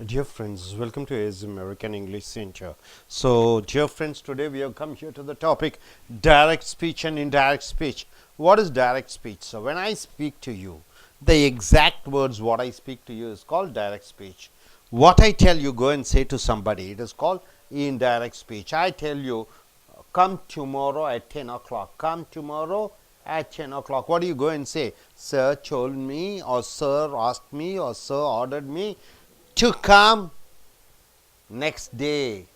Dear friends, welcome to AS American English Center. So, dear friends, today we have come here to the topic direct speech and indirect speech. What is direct speech? So, when I speak to you, the exact words what I speak to you is called direct speech. What I tell you, go and say to somebody, it is called indirect speech. I tell you, come tomorrow at 10 o'clock. Come tomorrow at 10 o'clock. What do you go and say? Sir told me, or sir asked me, or sir ordered me to come next day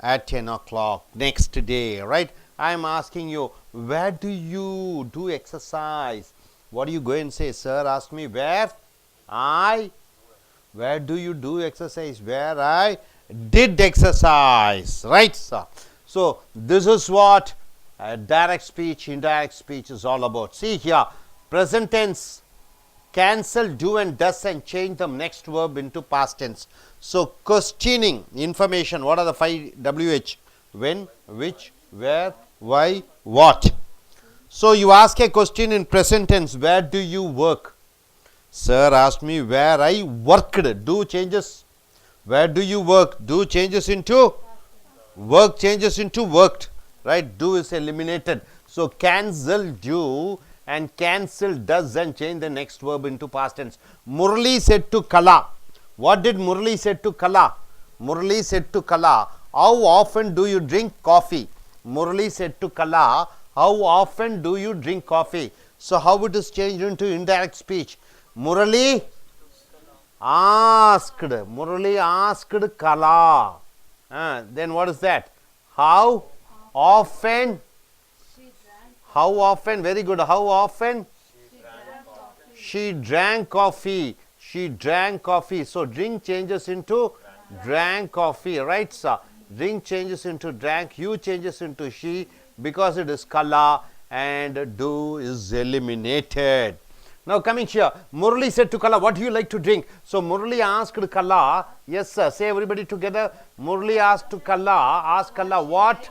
at 10 o'clock, next day, right? I am asking you, where do you do exercise? What do you go and say? Sir asked me where do you do exercise? Where I did exercise, right, sir? So, this is what direct speech, indirect speech is all about. See here, present tense, cancel do and does and change the next verb into past tense. So, questioning information, what are the 5 WH? When, which, where, why, what. So, you ask a question in present tense, where do you work? Sir asked me where I worked. Do changes. Where do you work? Do changes into work, changes into worked, right? Do is eliminated. So, cancel do and cancel does and change the next verb into past tense. Murali said to Kala. What did Murali said to Kala? Murali said to Kala, how often do you drink coffee? Murali said to Kala, how often do you drink coffee? So, how it is changed into indirect speech? Murali asked. Murali asked Kala. Then what is that? How often? How often? Very good. How often? She drank coffee. She drank coffee. So, drink changes into drank coffee. Right, sir? Drink changes into drank. You changes into she because it is Kala and do is eliminated. Now, coming here, Murali said to Kala, what do you like to drink? So, Murali asked Kala, yes, sir. Say everybody together. Murali asked to Kala, ask Kala what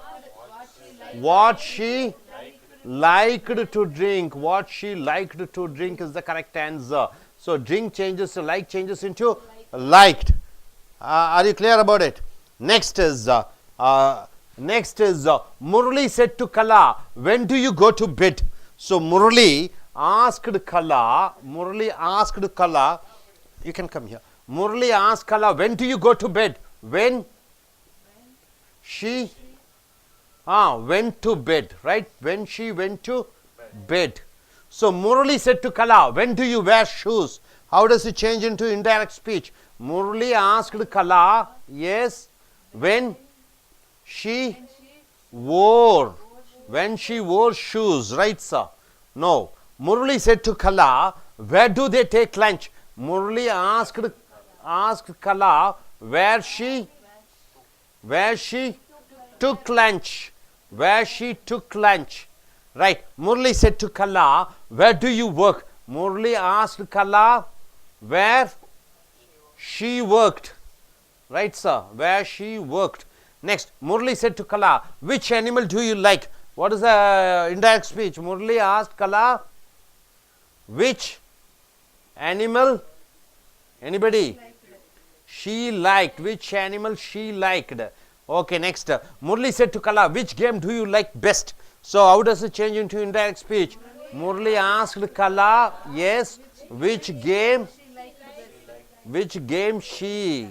she liked to drink. What she liked to drink is the correct answer. So, drink changes, like changes into liked. Are you clear about it? Next is Murali said to Kala, when do you go to bed? So, Murali asked Kala, you can come here. Murali asked Kala, when do you go to bed? When she went to bed, right? When she went to bed. So, Murali said to Kala, when do you wear shoes? How does it change into indirect speech? Murali asked Kala, yes, when she wore shoes, right, sir? No. Murali said to Kala, where do they take lunch? Murali asked Kala, where she took lunch. Where she took lunch. Right. Murali said to Kala, where do you work? Murali asked Kala, where she worked. Right, sir? Where she worked. Next, Murali said to Kala, which animal do you like? What is the indirect speech? Murali asked Kala, which animal? Anybody? She liked. Which animal she liked? Okay, next. Murali said to Kala, which game do you like best? So, how does it change into indirect speech? Murali asked Kala, yes, which game she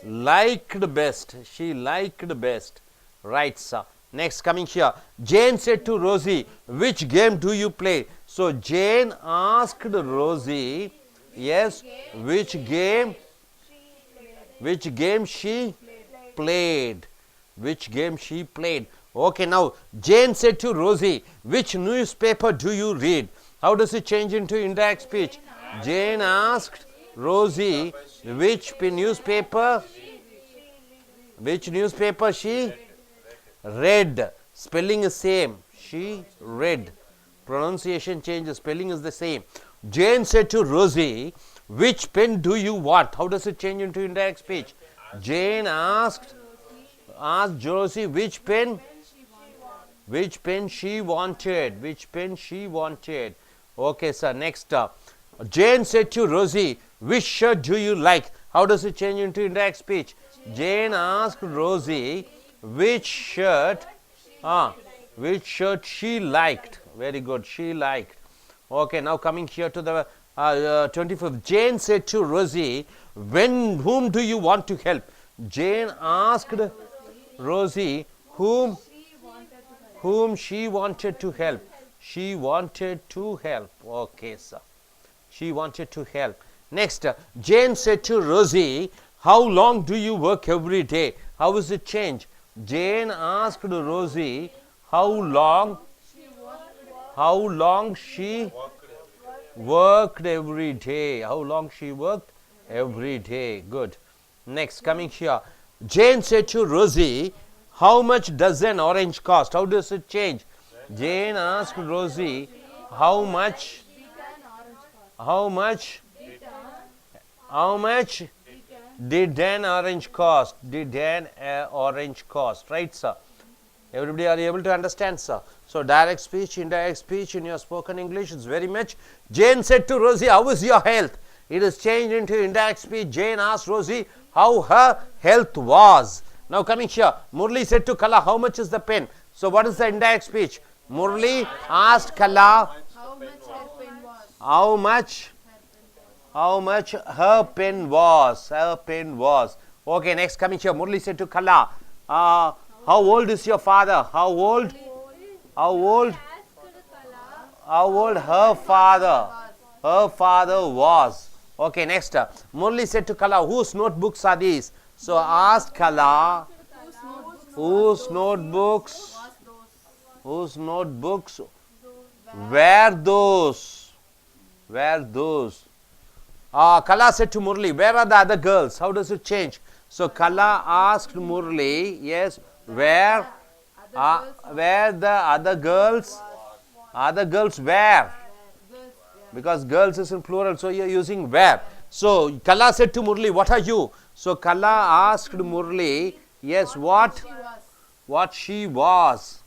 liked best. She liked best. Right, sir. Next, coming here. Jane said to Rosie, which game do you play? So, Jane asked Rosie, yes, which game she played. Which game she played. Okay, now Jane said to Rosie, which newspaper do you read? How does it change into indirect speech? Jane asked Rosie, which newspaper she read. Spelling is same. She read. Pronunciation changes. Spelling is the same. Jane said to Rosie, which pen do you want? How does it change into indirect speech? Jane asked Rosie which pen she wanted. Okay, sir. Next, Jane said to Rosie, which shirt do you like? How does it change into indirect speech? Jane asked Rosie which shirt she liked. Very good, she liked. Okay, now coming here to the 25th. Jane said to Rosie, whom do you want to help? Jane asked Rosie whom she wanted to help. She wanted to help. Okay, sir. She wanted to help. Next, Jane said to Rosie, how long do you work every day? How is it change? Jane asked Rosie how long she worked every day. How long she worked every day. Good. Next, coming here. Jane said to Rosie, how much does an orange cost? How does it change? Jane asked Rosie, how much did an orange cost? Did an orange cost? Right, sir? Everybody are able to understand, sir? So, direct speech, indirect speech in your spoken English is very much. Jane said to Rosie, how is your health? It is changed into indirect speech. Jane asked Rosie how her health was. Now, coming here, Murli said to Kala, how much is the pen? So, what is the indirect speech? Murli asked Kala, how much her pen was. Her pen was. Okay, next coming here, Murli said to Kala, how old is your father? How old her father was. Okay, next, Murli said to Kala, whose notebooks are these? So asked Kala, whose notebooks were those? Kala said to Murli, where are the other girls? How does it change? So Kala asked Murli, yes, where the other girls? Other girls where? Because girls is in plural, so you are using where. So Kala said to Murli, what are you? So Kala asked Murli, yes, what she was.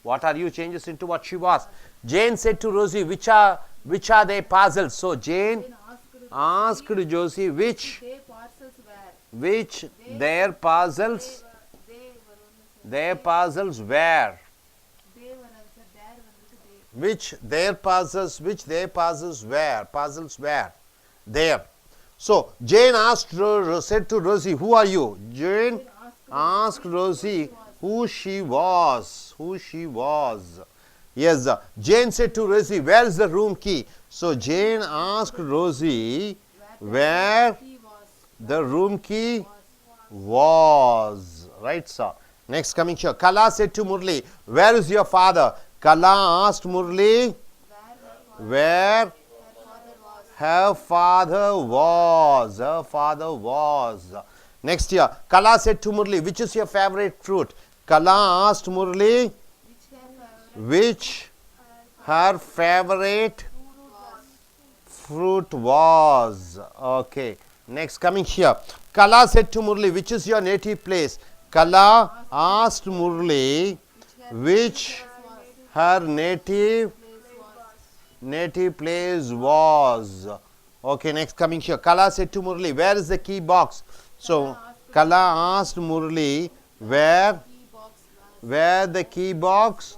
What are you changes into what she was. Jane said to Rosie, which are their parcels? So Jane asked Josie which their parcels were. Which their parcels were there. So Jane said to Rosie, who are you? Jane asked Rosie who she was. Yes, Jane said to Rosie, where is the room key? So Jane asked Rosie where the room key was. Right, sir? Next coming here, Kala said to Murli, where is your father? Kala asked Murli where her father was. Next here, Kala said to Murli, which is your favorite fruit? Kala asked Murli which her favorite fruit was. Okay. Next coming here, Kala said to Murli, which is your native place? Kala asked Murli which her native place was. Okay, next coming here, Kala said to Murli, where is the key box? So Kala asked Murli where the key box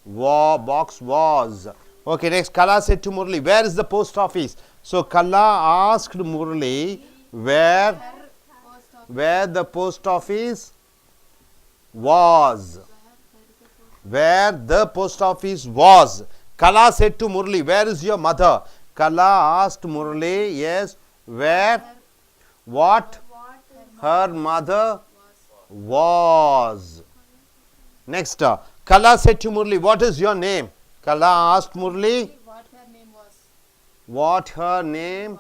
was. Okay, next Kala said to Murli, where is the post office? So Kala asked Murli where the post office was. Where the post office was. Kala said to Murli, where is your mother? Kala asked Murli, yes, what her mother was. Next, Kala said to Murli, what is your name? Kala asked Murli what her name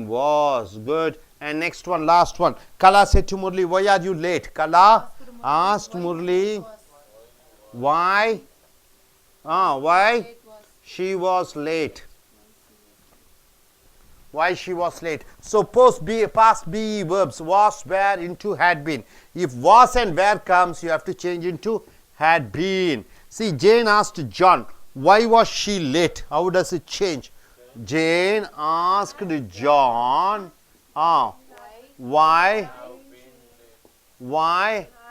was. Good. And next one, last one. Kala said to Murli, why are you late? Kala asked Murli why she was late. Why she was late. So past BE verbs was, were into had been. If was and were comes, you have to change into had been. See, Jane asked John, why was she late? How does it change? Jane asked John, why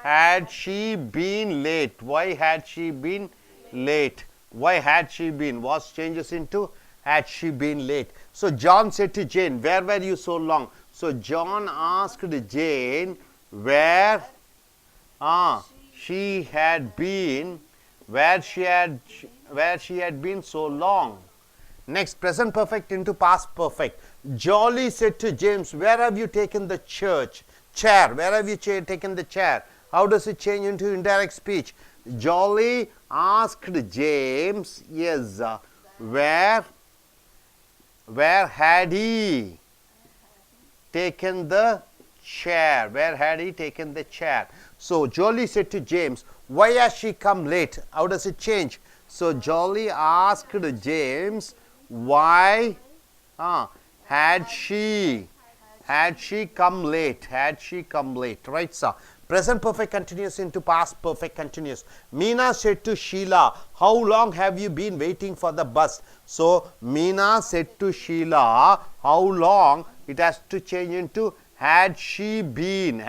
had she been late? Why had she been late? Why had she been? Was changes into had she been late. So John said to Jane, where were you so long? So John asked Jane where she had been, where she had been so long. Next, present perfect into past perfect. Jolly said to James, where have you taken the chair? Where have you taken the chair? How does it change into indirect speech? Jolly asked James, yes, where had he taken the chair? Where had he taken the chair? So Jolly said to James, why has she come late? How does it change? So Jolly asked James, why had she come late? Had she come late? Right, sir. Present perfect continuous into past perfect continuous. Meena said to Sheila, how long have you been waiting for the bus? So Meena said to Sheila, how long? It has to change into had she been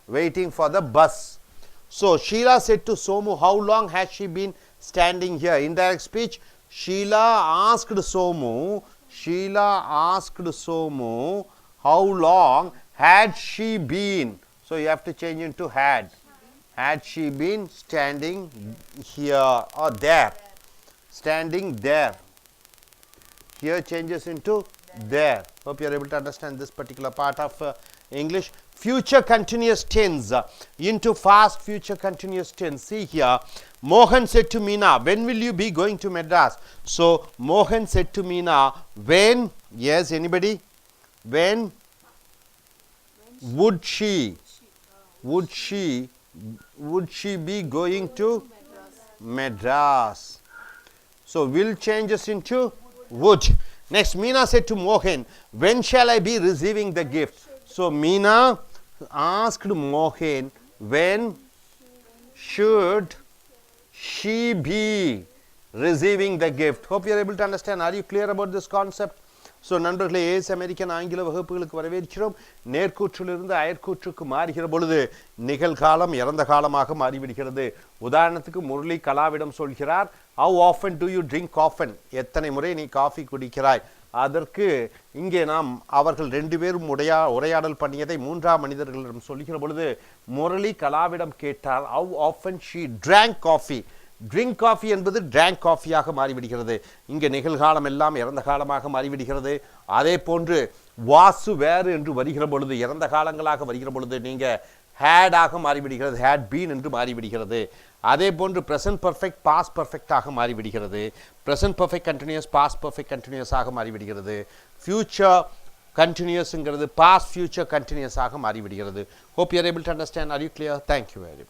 waiting for the bus. So Sheila said to Somu, how long has she been standing here? Indirect speech. Sheila asked Somu, how long had she been? So you have to change into had. Had she been standing here or there? Standing there. Here changes into there. Hope you are able to understand this particular part of English. Future continuous tense into fast future continuous tense. See here, Mohan said to Meena, when will you be going to Madras? So Mohan said to Meena, when? Yes, anybody? When would she be going to Madras? So will changes into would. Next, Meena said to Mohan, when shall I be receiving the gift? So Meena asked Mohan, when should she be receiving the gift? Hope you are able to understand. Are you clear about this concept? So நண்பர்களே, ace American ஆங்கில வகுப்புகளுக்கு வரவேற்கிறோம். நேர்கூற்றிலிருந்து அயற்கூற்றுக்கு மாறுகிற பொழுது நிகழ்காலம் இறந்த காலமாக மாறிவிடுகிறது. உதாரணத்துக்கு முரளி கலாவிடம் சொல்கிறார், how often do you drink often? எத்தனை முறை நீ காஃபி குடிக்கிறாய்? அதற்கு இங்கே நாம் அவர்கள் ரெண்டு பேரும் உரையாடல் பண்ணியதை மூன்றாம் மனிதர்களிடம் சொல்கிற பொழுது முரளி கலாவிடம் கேட்டார், how often she drank coffee? Drink coffee என்பது ட்ராங்க் காஃபியாக மாறிவிடுகிறது. இங்கே நிகழ்காலம் எல்லாம் இறந்த காலமாக மாறிவிடுகிறது. அதே போன்று வாசு வேறு என்று வருகிற பொழுது இறந்த காலங்களாக வருகிற பொழுது நீங்கள் ஹேடாக மாறிவிடுகிறது, ஹேட் பீன் என்று மாறிவிடுகிறது. அதே போன்று ப்ரெசன்ட் பர்ஃபெக்ட் பாஸ்ட் பர்ஃபெக்டாக மாறிவிடுகிறது. Present perfect continuous past perfect கண்டினியூஸாக மாறிவிடுகிறது. ஃபியூச்சர் கண்டினியூஸ்ங்கிறது பாஸ்ட் ஃபியூச்சர் கண்டினியூஸாக மாறிவிடுகிறது. Hope you are able to understand. Are you clear? Thank you very much.